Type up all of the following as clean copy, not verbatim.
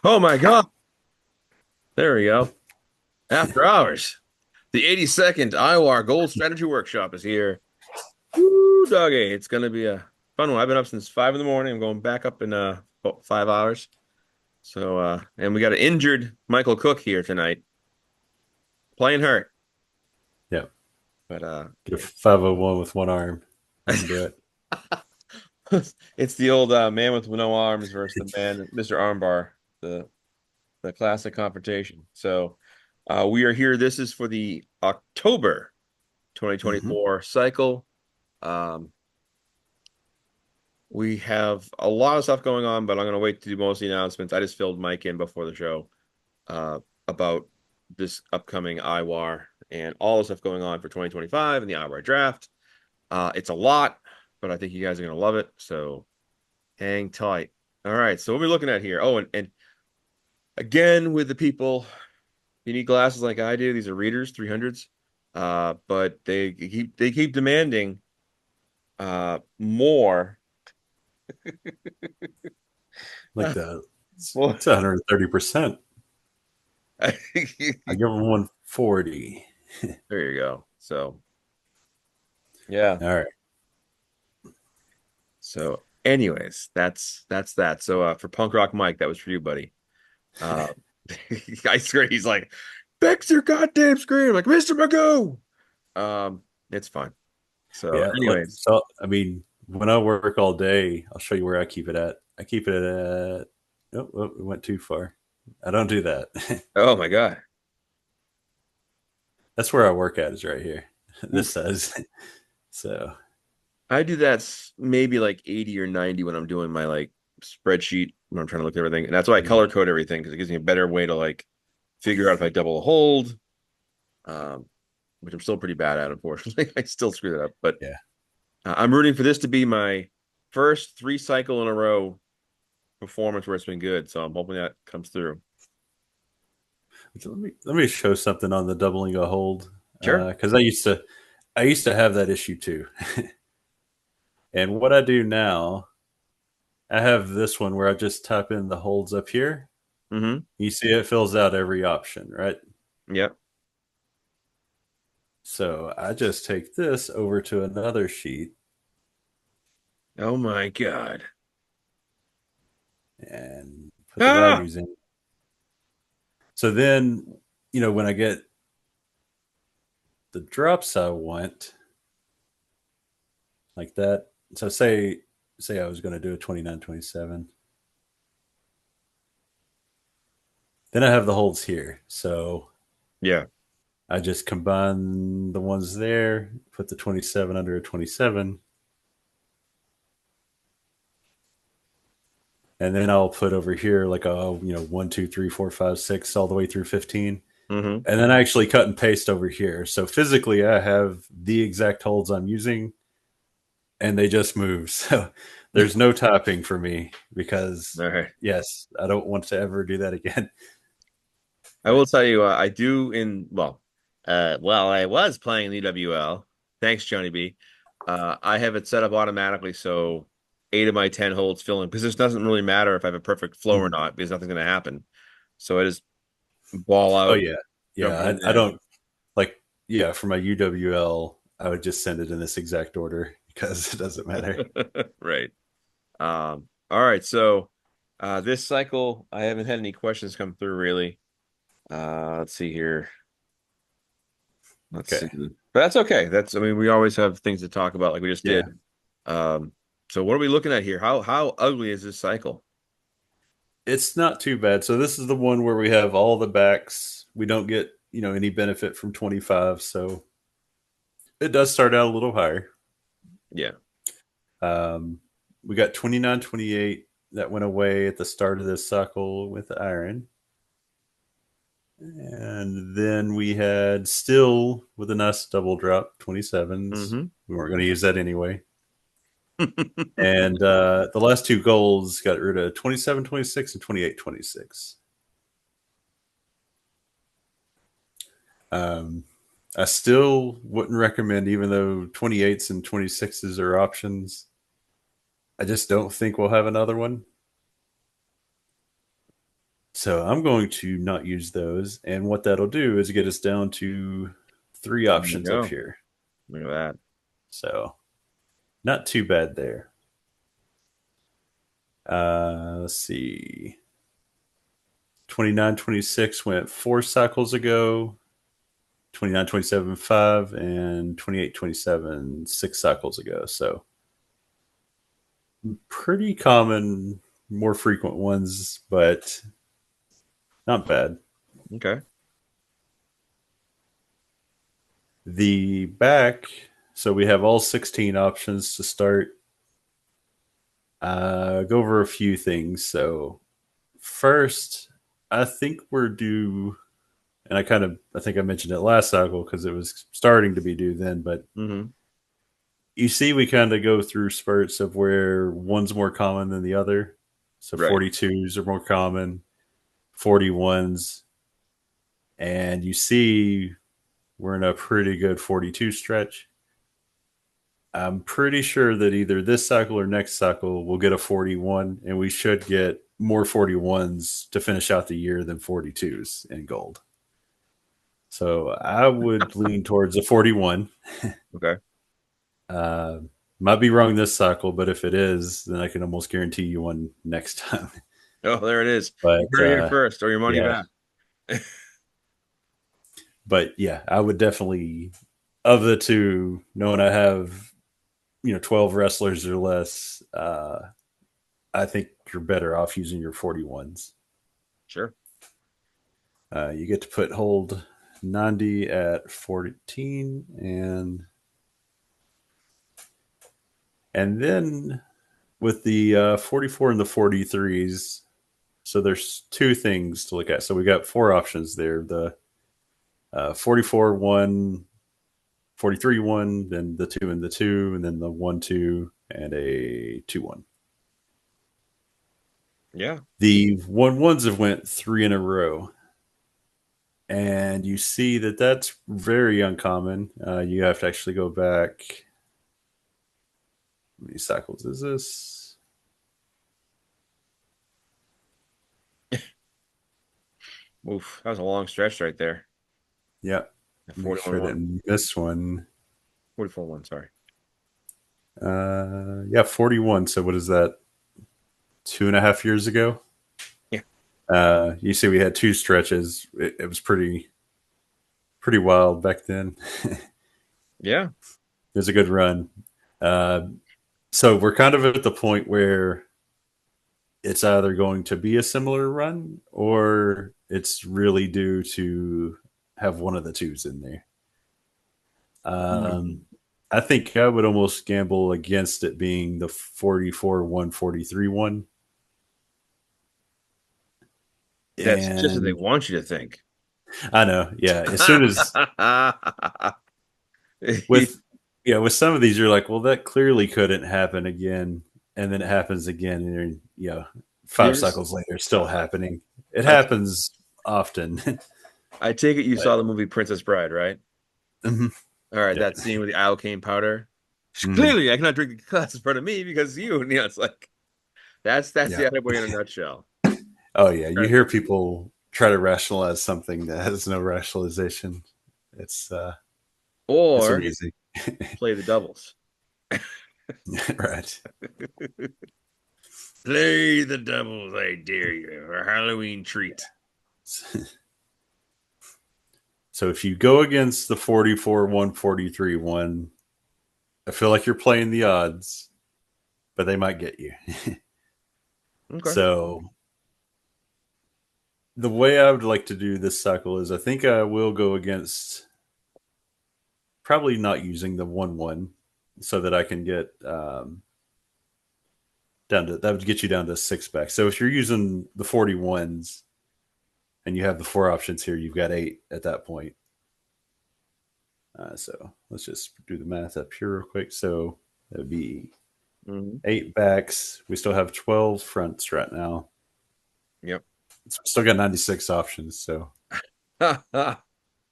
Oh my God. There we go. After hours. The 82nd IWAR Gold Strategy Workshop is here. Woo, doggy. It's gonna be a fun one. I've been up since 5 in the morning. I'm going back up in about 5 hours. So and we got an injured Michael Cook here tonight. Playing hurt. Yeah. But Get a 501 with one arm. He can do it. it's the old man with no arms versus the man, Mr. Armbar, the classic confrontation. So we are here. This is for the October Hmm. 2024 cycle. Um, we have a lot of stuff going on, but I'm going to wait to do most of the announcements. I just filled Mike in before the show about this upcoming IWAR and all the stuff going on for 2025 and the IWAR draft. It's a lot, but I think you guys are going to love it. So hang tight. All right. So what are we looking at here? Oh, and again, with the people, you need glasses like I do. These are readers, 300s. But they keep demanding more. Like that. Well, It's 130%. I give him 140. there you go. So yeah. All right. So anyways, that's that. So for Punk Rock Mike, that was for you, buddy. Uh I swear he's like, fix your goddamn screen. I'm like, Mr. Magoo. It's fine. So Yeah. anyways, So, I mean, when I work all day, I'll show you where I keep it at. I keep it at, oh, we went too far. I don't do that. oh my God. That's where I work at, is right here. This says. So, I do that maybe like 80 or 90 when I'm doing my like spreadsheet when I'm trying to look at everything. And that's why I mm, color code everything because it gives me a better way to like figure out if I double a hold, um, which I'm still pretty bad at, unfortunately. I still screw that up. But yeah. I'm rooting for this to be my first 3 cycle in a row performance where it's been good. So I'm hoping that comes through. So let me show something on the doubling a hold, Sure. because I used to have that issue too. And what I do now, I have this one where I just type in the holds up here. Mm-hmm. You see it fills out every option, right? Yep. So I just take this over to another sheet Oh my God. and put the Ah! values in. So then, when I get the drops I want, like that. So say I was going to do a 29-27. Then I have the holds here. So Yeah. I just combine the ones there, put the 27 under a 27, and then I'll put over here like a 1, 2, 3, 4, 5, 6, all the way through 15. Mm-hmm. And then I actually cut and paste over here. So physically I have the exact holds I'm using and they just move. So there's no typing for me because All right. yes, I don't want to ever do that again. I will But tell you, I do in well, I was playing the EWL. Thanks, Johnny B. I have it set up automatically, so 8 of my 10 holds fill in because this doesn't really matter if I have a perfect flow or mm, not because nothing's going to happen. So I just ball oh out, yeah. jump Yeah, in I there. don't like yeah, for my UWL, I would just send it in this exact order because it doesn't matter. Right. All right. So this cycle, I haven't had any questions come through really. Let's see here. Let's see. Okay. But that's okay. I mean, we always have things to talk about like we just Yeah. did. Um, so what are we looking at here? How ugly is this cycle? It's not too bad. So this is the one where we have all the backs. We don't get, any benefit from 25. So it does start out a little higher. Yeah. Um, we got 29, 28 that went away at the start of this cycle with the iron. And then we had still with a nice double drop, 27s. Mm-hmm. We weren't going to use that anyway. And the last two goals got rid of 27, 26, and 28, 26. Um, I still wouldn't recommend, even though 28s and 26s are options. I just don't think we'll have another one. So I'm going to not use those. And what that'll do is get us down to three There you options up go. here. Look at that. So not too bad there. Let's see. 29-26 went 4 cycles ago. 29-27 5, and 28-27 6 cycles ago. So pretty common, more frequent ones, but not bad. Okay. The back, so we have all 16 options to start. Go over a few things. So first, I think we're due, and I think I mentioned it last cycle because it was starting to be due then, but Mm-hmm. you see we kind of go through spurts of where one's more common than the other. So Right. 42s are more common, 41s, and you see we're in a pretty good 42 stretch. I'm pretty sure that either this cycle or next cycle we'll get a 41, and we should get more 41s to finish out the year than 42s in gold. So I would lean towards a 41. Okay. Uh, might be wrong this cycle, but if it is, then I can almost guarantee you one next time. Oh, there it is. You But heard it here first, or your money yeah, back. but yeah, I would definitely of the two, knowing I have 12 wrestlers or less, I think you're better off using your 41s. Sure. You get to put hold 90 at 14, and then with the 44 and the 43s. So there's two things to look at. So we got four options there: the 44 1, 43 1, then the 2 and the 2, and then the 1 2 and a 2 1. Yeah. The 1 1s have went three in a row, and you see that that's very uncommon. You have to actually go back. How many cycles is this? Oof. That was a long stretch right there. Yep. Make 41 sure I 1. didn't miss one. 44 1, sorry. Yeah, 41. So what is that? 2.5 years ago. Yeah. You see, we had two stretches. It was pretty wild back then. It Yeah. was a good run. Uh, so we're kind of at the point where it's either going to be a similar run or it's really due to have one of the twos in there. Mhm. Um, I think I would almost gamble against it being the 44 1, 43 1. That's just what they And want you to think. I know, yeah. As soon as with with some of these, you're like, well, that clearly couldn't happen again, and then it happens again, and you're, 5 cycles later, it's still happening. It I, happens often. I take it you But saw the movie Princess Bride, right? mhm, All right, yeah, that scene with the alkane powder. mhm, Clearly, I cannot drink a glass in front of me because you. And it's like that's yeah. the Attaboy in a nutshell. Oh yeah, you Right. hear people try to rationalize something that has no rationalization. It's it's Or amusing, play the doubles. right? Play the doubles, I dare you, a Halloween treat. So if you go against the 44 1, 43 1, I feel like you're playing the odds, but they might get you. Okay. So the way I would like to do this cycle is I think I will go against probably not using the 1 1 so that I can get down to that would get you down to six back. So if you're using the 41s and you have the four options here, you've got eight at that point. So let's just do the math up here real quick. So that would be Hmm. eight backs. We still have 12 fronts right now. Yep. Still got 96 options. So what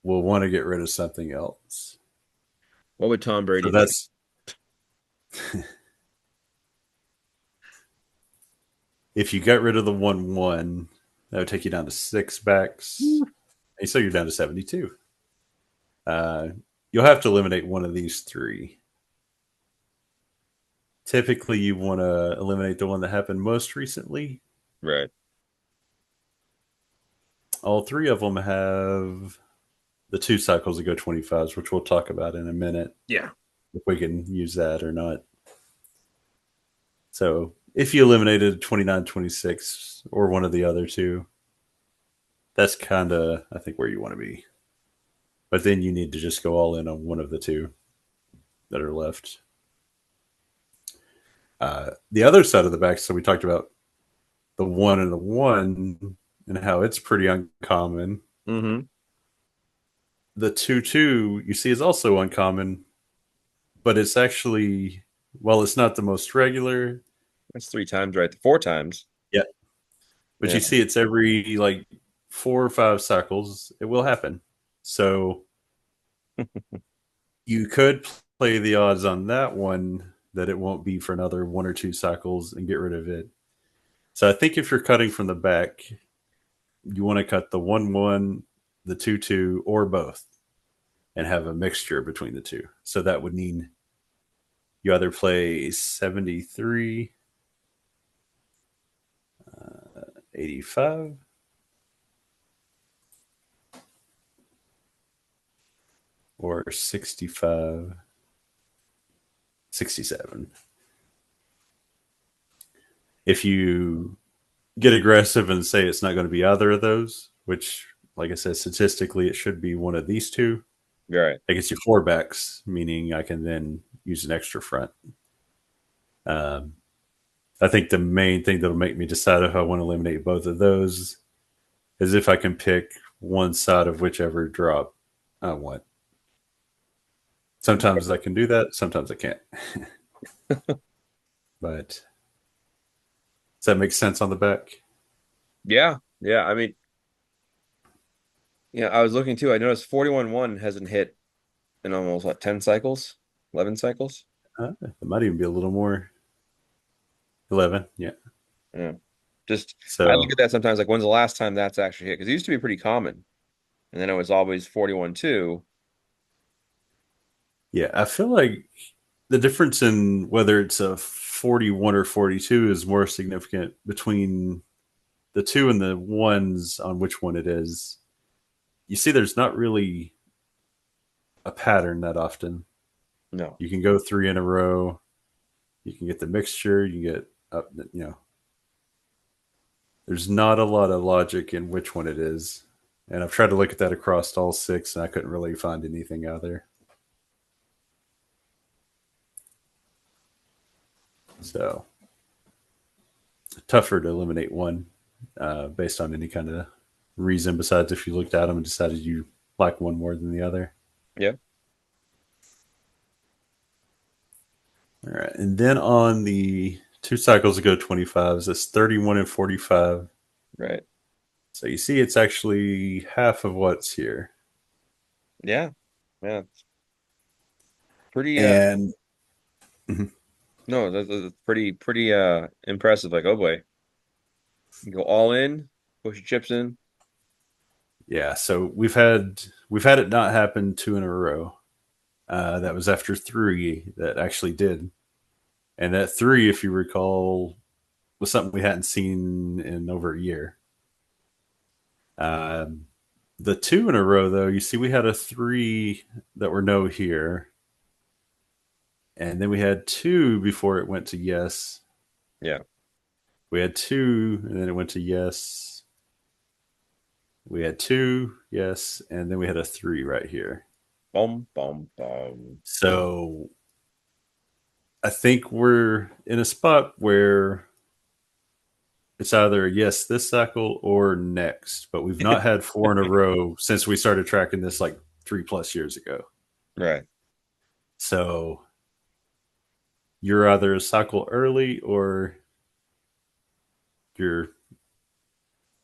we'll want to get rid of something else. would Tom So Brady do? that's if you got rid of the 1 1, That would take you down to 6 backs. And so you're down to 72. Uh, you'll have to eliminate one of these three. Typically, you want to eliminate the one that happened most recently. Right. All three of them have the 2 cycles that go 25s, which we'll talk about in a minute Yeah. if we can use that or not. So if you eliminated 29, 26, or one of the other two, that's kind of, I think, where you want to be. But then you need to just go all in on one of the two that are left. The other side of the back, so we talked about the 1 and the 1 and how it's pretty uncommon. Mm-hmm. The 2-2 you see is also uncommon, but it's actually, well, it's not the most regular. That's 3 times, right? 4 times. Yeah. But Yeah. you see it's every like 4 or 5 cycles, it will happen. So you could play the odds on that one that it won't be for another 1 or 2 cycles and get rid of it. So I think if you're cutting from the back, you want to cut the 1-1, the 2-2, or both and have a mixture between the two. So that would mean you either play 73, 85, or 65, 67. If you get aggressive and say it's not going to be either of those, which, like I said, statistically, it should be one of these two, Right. that gets you 4 backs, meaning I can then use an extra front. Um, I think the main thing that'll make me decide if I want to eliminate both of those is if I can pick one side of whichever drop I want. Sometimes I can do that, sometimes I can't. But does that make sense on the back? Yeah. Yeah. I mean, yeah, I was looking too. I noticed 41-1 hasn't hit in almost what, 10 cycles? 11 cycles? It might even be a little more. 11, yeah. Yeah. Just I look So, at that sometimes like when's the last time that's actually hit? Because it used to be pretty common. And then it was always 41-2. yeah, I feel like the difference in whether it's a 41 or 42 is more significant between the two and the ones on which one it is. You see, there's not really a pattern that often. No. You can go 3 in a row. You can get the mixture. You get up. There's not a lot of logic in which one it is, and I've tried to look at that across all 6, and I couldn't really find anything out there. So tougher to eliminate one based on any kind of reason besides if you looked at them and decided you like one more than the other. Yeah. All right, and then on the 2 cycles ago 25s, that's 31 and 45. Right. So you see, it's actually half of what's here. Yeah. Yeah. It's pretty And no, that's pretty impressive. Like, oh boy. You go all in, push your chips in. yeah, so we've had it not happen 2 in a row. That was after 3 that actually did, and that 3, if you recall, was something we hadn't seen in over a year. Um, the 2 in a row, though, you see, we had a 3 that were no here, and then we had 2 before it went to yes. Yeah. We had 2, and then it went to yes. We had 2, yes, and then we had a 3 right here. Boom, boom, boom. So I think we're in a spot where it's either yes this cycle or next, but we've not had 4 in a row since we started tracking this like 3+ years ago. Right. So you're either a cycle early or you're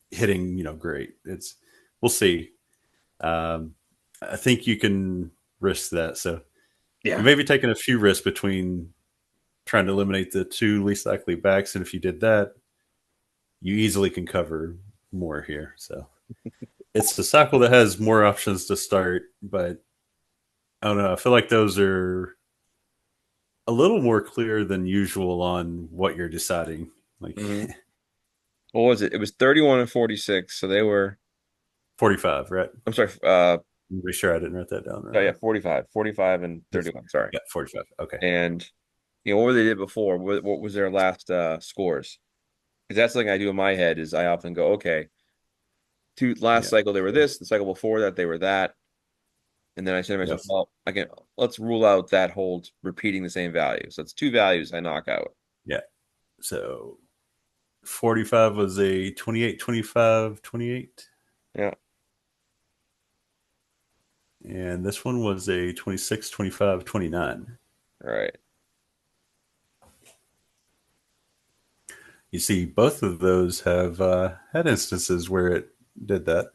hitting, great. We'll see. Um, I think you can risk that. So you're Yeah. maybe taking a few risks between trying to eliminate the two least likely backs, and if you did that, you easily can cover more here. So it's the cycle that has more options to start, but I don't know. I feel like those are a little more clear than usual on what you're deciding. Like Hmm. What was it? It was 31 and 46. So they were, 45, right? I'm sorry, Make sure I didn't write that down oh yeah, wrong. 45, 45 and Yes. 31. Sorry. Yeah, 45. Okay. And what were they did before? What was their last scores? Because that's something I do in my head is I often go, okay, last Yeah. cycle they were this, the cycle before that they were that, and then I say to myself, Yes. well, I can let's rule out that holds repeating the same value. So it's two values I knock out. Yeah. So 45 was a 28, 25, 28. Yeah. And this one was a 26, 25, 29. All right. You see, both of those have had instances where it did that.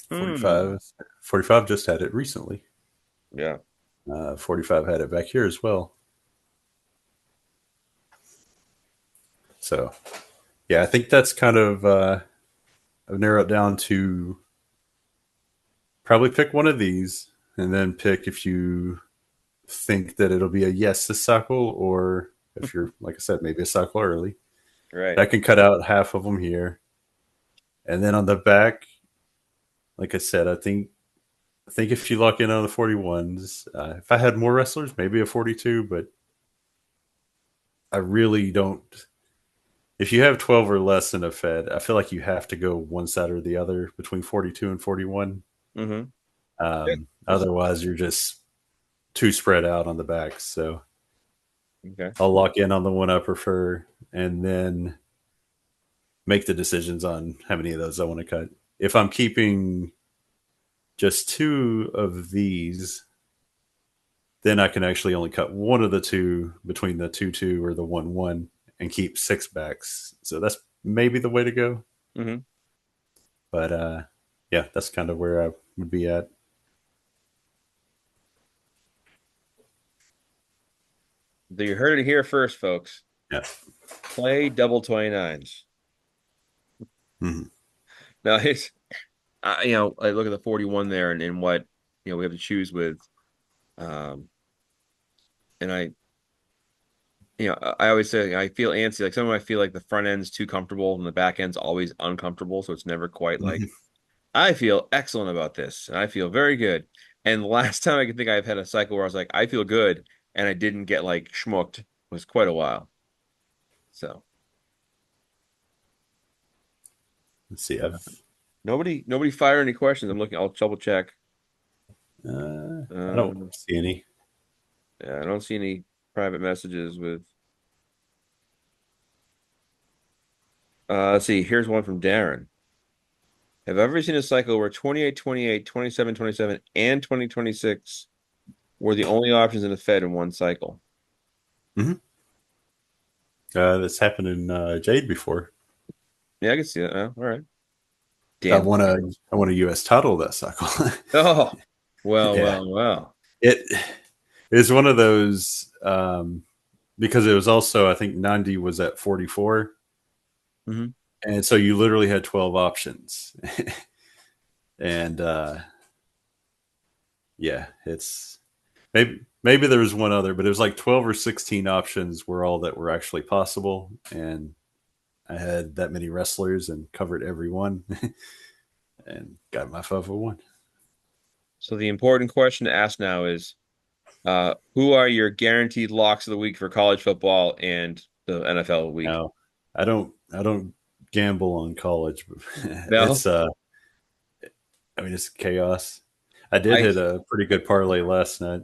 Hmm. 45, 45 just had it recently. Yeah. 45 had it back here as well. So, yeah, I think that's kind of, I've narrowed down to probably pick one of these and then pick if you think that it'll be a yes this cycle, or if you're, like I said, maybe a cycle early. Right. I can cut out half of them here. And then on the back, like I said, I think if you lock in on the 41s, if I had more wrestlers, maybe a 42, but I really don't. If you have 12 or less in a Fed, I feel like you have to go one side or the other between 42 and 41. Mm-hmm. Yeah. Otherwise, you're just too spread out on the back. So Okay. I'll lock in on the one I prefer and then make the decisions on how many of those I want to cut. If I'm keeping just two of these, then I can actually only cut one of the two between the 2 2 or the 1 1 and keep six backs. So that's maybe the way to go. Mm-hmm. But yeah, that's kind of where I would be at. You heard it here first, folks. Yeah. Play double 29s. Mhm. Now, I look at the 41 there and what, we have to choose with. Um, and I always say I feel antsy. Like some of I feel like the front end's too comfortable and the back end's always uncomfortable. So it's never quite like, Mhm. I feel excellent about this and I feel very good. And the last time I can think I've had a cycle where I was like, I feel good and I didn't get like schmucked was quite a while. So Let's see. nobody fire any questions. I'll double check. I don't Um, see any. yeah, I don't see any private messages with. Let's see. Here's one from Darren. Have I ever seen a cycle where 28, 28, 27, 27, and 2026 were the only options in the Fed in one cycle? Mm-hmm. That's happened in Jade before. Yeah, I can see that. All right. I Damn won a cycles. I won a U.S. title that cycle. Oh, well, Yeah, well, well. it is one of those because it was also, I think 90 was at 44, Hmm. and so you literally had 12 options. And yeah, it's maybe there was one other, but it was like 12 or 16 options were all that were actually possible, and I had that many wrestlers and covered every one and got my 501. So the important question to ask now is, who are your guaranteed locks of the week for college football and the NFL week? Now, I don't gamble on college. No, It's I mean, it's chaos. I did I hit a pretty good parlay last night.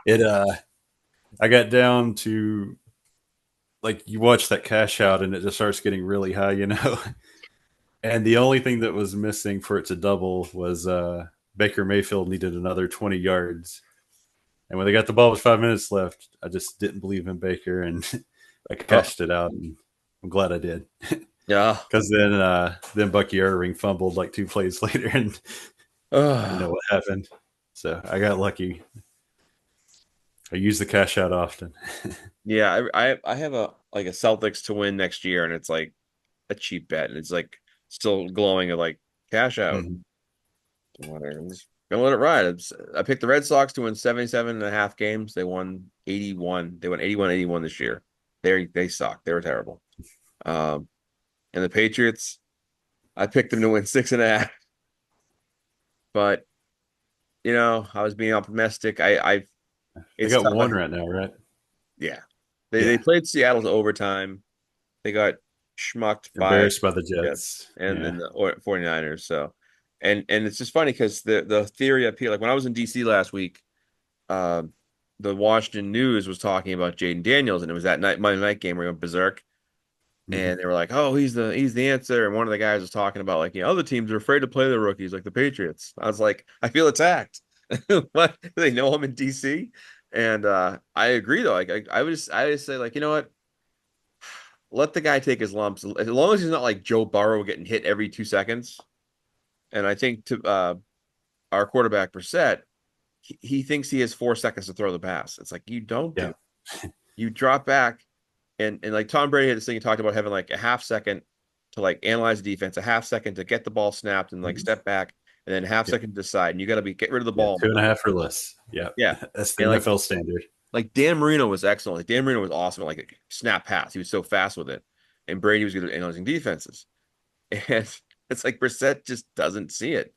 It I got down to, like, you watch that cash out and it just starts getting really high, you know. And the only thing that was missing for it to double was Baker Mayfield needed another 20 yards. And when they got the ball with 5 minutes left, I just didn't believe in Baker and I oh cashed it out. And I'm glad I did. yeah. Because then Bucky Irving fumbled like two plays later, and I didn't know Oh, what happened. So I got lucky. I use the cash out often. Yeah, I have a Celtics to win next year, and it's like a cheap bet, and it's like still glowing of like cash out. Mhm. Whatever. I'm just gonna let it ride. I picked the Red Sox to win 77.5 games. They won 81. They won 81 this year. They suck. They were terrible. Um, and the Patriots, I picked them to win 6.5. But I was being optimistic. They It's got tough. one right now, right? Yeah. They Yeah. played Seattle to overtime. They got schmucked by Embarrassed by the Jets Jets. and Yeah. the 49ers. So, and it's just funny because the theory up here, like when I was in DC last week, uh, the Washington News was talking about Jaden Daniels, and it was that night Monday night game where he went berserk, Mhm. and they were like, "Oh, he's the answer." And one of the guys was talking about like, other teams are afraid to play the rookies, like the Patriots. I was like, I feel attacked. What? They know I'm in DC, and I agree though. Like I just say like, you know what? Let the guy take his lumps as long as he's not like Joe Burrow getting hit every 2 seconds. And I think to our quarterback Brissett, he thinks he has 4 seconds to throw the pass. It's like you don't Yeah. do. You drop back and like Tom Brady had this thing he talked about having like a half second to like analyze the defense, a half second to get the ball snapped and like Mhm. step back, and then a half Yeah. second to decide. And you got to be get rid of the Yeah. ball. Two and a half or less. Yeah. Yeah, That's the and NFL standard. like Dan Marino was excellent. Like Dan Marino was awesome at like snap pass. He was so fast with it, and Brady was good at analyzing defenses. And it's like Brissett just doesn't see it.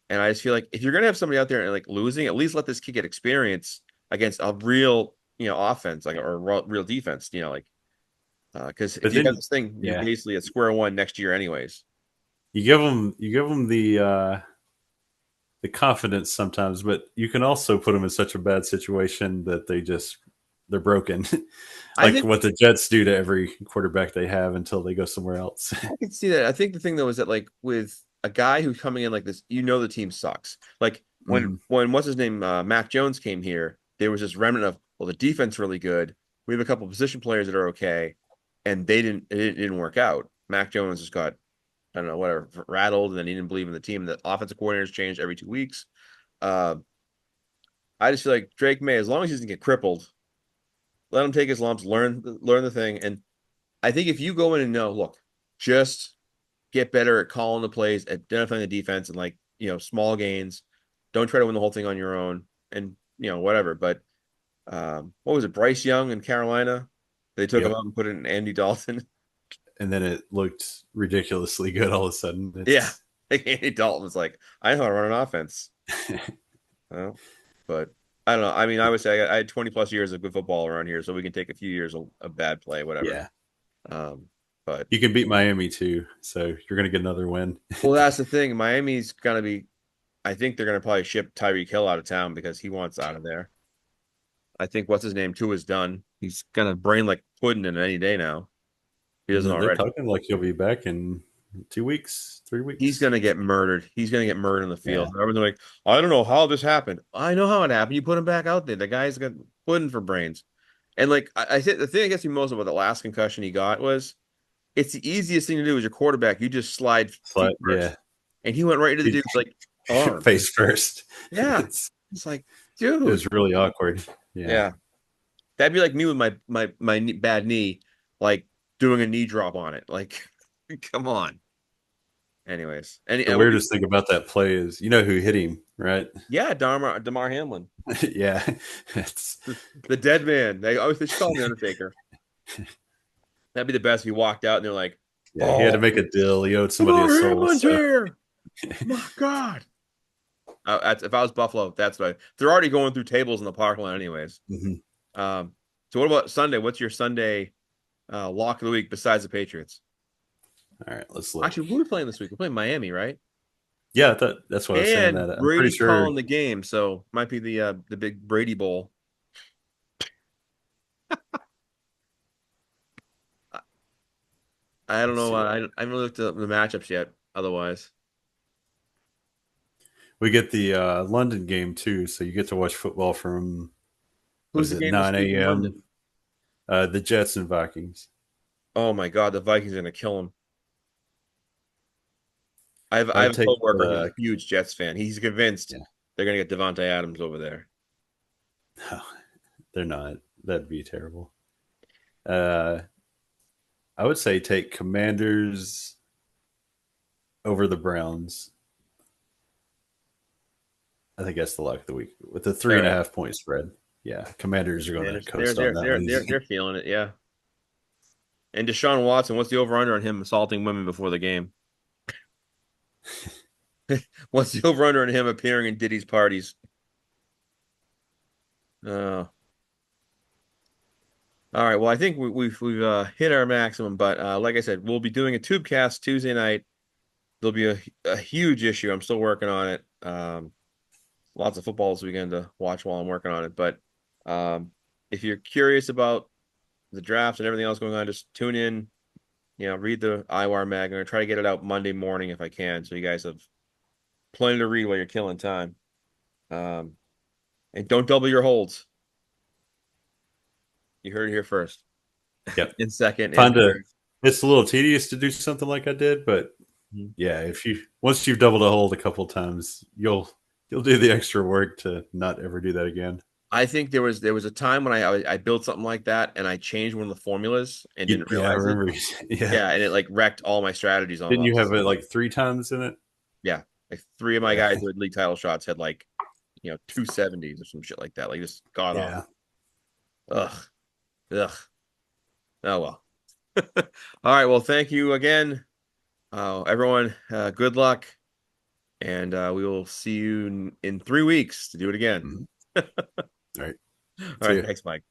And I just feel like if you're gonna have somebody out there and like losing, at least let this kid get experience against a real, offense, like or real defense, like because if But you got then, this thing, you're yeah, basically at square one next year, anyways. you give them the confidence sometimes, but you can also put them in such a bad situation that they're broken, I like think what the Jets do to every quarterback they have until they go somewhere else. I can see that. I think the thing though is that like with a guy who's coming in like this, the team sucks. Like when Mhm. when what's his name, Mac Jones came here, there was this remnant of well, the defense really good. We have a couple of position players that are okay, and it didn't work out. Mac Jones just got I don't know whatever rattled, and then he didn't believe in the team. The offensive coordinators changed every 2 weeks. Uh, I just feel like Drake May, as long as he doesn't get crippled, let him take his lumps, learn the thing, and I think if you go in and know, look, just get better at calling the plays, identifying the defense, and like small gains. Don't try to win the whole thing on your own, and whatever. But what was it, Bryce Young in Carolina? They took him Yep. out and put it in Andy Dalton. And then it looked ridiculously good all of a sudden. Yeah, It's like Andy Dalton was like, I know how to run an offense. Well, but I don't know. I mean, I would say I had 20 plus years of good football around here, so we can take a few years of bad play, whatever. yeah. Um, but You can beat Miami too, so you're going to get another win. well, that's the thing. Miami's gonna be. I think they're gonna probably ship Tyreek Hill out of town because he wants out of there. I think what's his name too is done. He's gonna brain like pudding in any day now. He And doesn't then they're already. talking like he'll be back in 2 weeks, three He's weeks. gonna get murdered. He's gonna get murdered in the Yeah. field. Everyone's like, I don't know how this happened. I know how it happened. You put him back out there. The guy's got pudding for brains. And like I said, the thing that gets me most about the last concussion he got was it's the easiest thing to do as your quarterback. You just slide feet But yeah, first, and he went right into the dude's like arm. face first. Yeah, It's it's like, it dude. was really awkward. Yeah. Yeah, that'd be like me with my bad knee, like doing a knee drop on it. Like, come on. Anyways, and The weirdest thing about that play is you know who hit him, right? yeah, Damar Hamlin, Yeah. It's the dead man. They should call him the Undertaker. That'd be the best if he walked out and they're like, yeah, he had to "Oh, make a deal. He owed somebody a Damar soul. Hamlin's So here! My God!" If I was Buffalo, that's what they're already going through tables in the parking lot, anyways. mhm. Um, so what about Sunday? What's your Sunday lock of the week besides the Patriots? All right, let's look. Actually, who are we playing this week? We're playing Miami, right? Yeah, that's why I was saying And that. I'm pretty Brady's sure. calling the game, so might be the big Brady Bowl. I, I don't Let's know. see. I haven't looked at the matchups yet. Otherwise, We get the London game too, so you get to watch football from what who's is the it, game this 9 week in a.m. London? The Jets and Vikings. Oh my God, the Vikings are gonna kill him. I I have would a take coworker who's a huge Jets fan. He's convinced yeah. they're gonna get Devontae Adams over there. they're not. That'd be terrible. Uh, I would say take Commanders over the Browns. I think that's the lock of the week with the three All and a right. half point spread. Yeah, Commanders are going Man, to they're coast on they're that they're one they're easy. they're feeling it, yeah. And Deshaun Watson, what's the over under on him assaulting women before the game? What's the over under on him appearing in Diddy's parties? Uh, all right. Well, I think we've hit our maximum, but like I said, we'll be doing a tube cast Tuesday night. There'll be a huge issue. I'm still working on it. Lots of football this weekend to watch while I'm working on it. But um, if you're curious about the drafts and everything else going on, just tune in. Read the IWAR mag. I'm gonna try to get it out Monday morning if I can, so you guys have plenty to read while you're killing time. Um, and don't double your holds. You heard it here first. Yep. In second and Kind of. third. It's a little tedious to do something like I did, but Mhm. yeah, if you once you've doubled a hold a couple times, you'll do the extra work to not ever do that again. I think there was a time when I built something like that and I changed one of the formulas and didn't Yeah, I realize it. remember. Yeah, Yeah, and it like wrecked all my strategies didn't you almost. have it So like 3 times in it? yeah, like three of my Yeah, guys who had league title shots had like 270s or some shit like that. Like just god yeah. awful. Ugh, ugh. Oh well. All right. Well, thank you again, everyone. Good luck, and we will see you in 3 weeks to do it again. Mhm. All right. All See right. you. Thanks, Mike.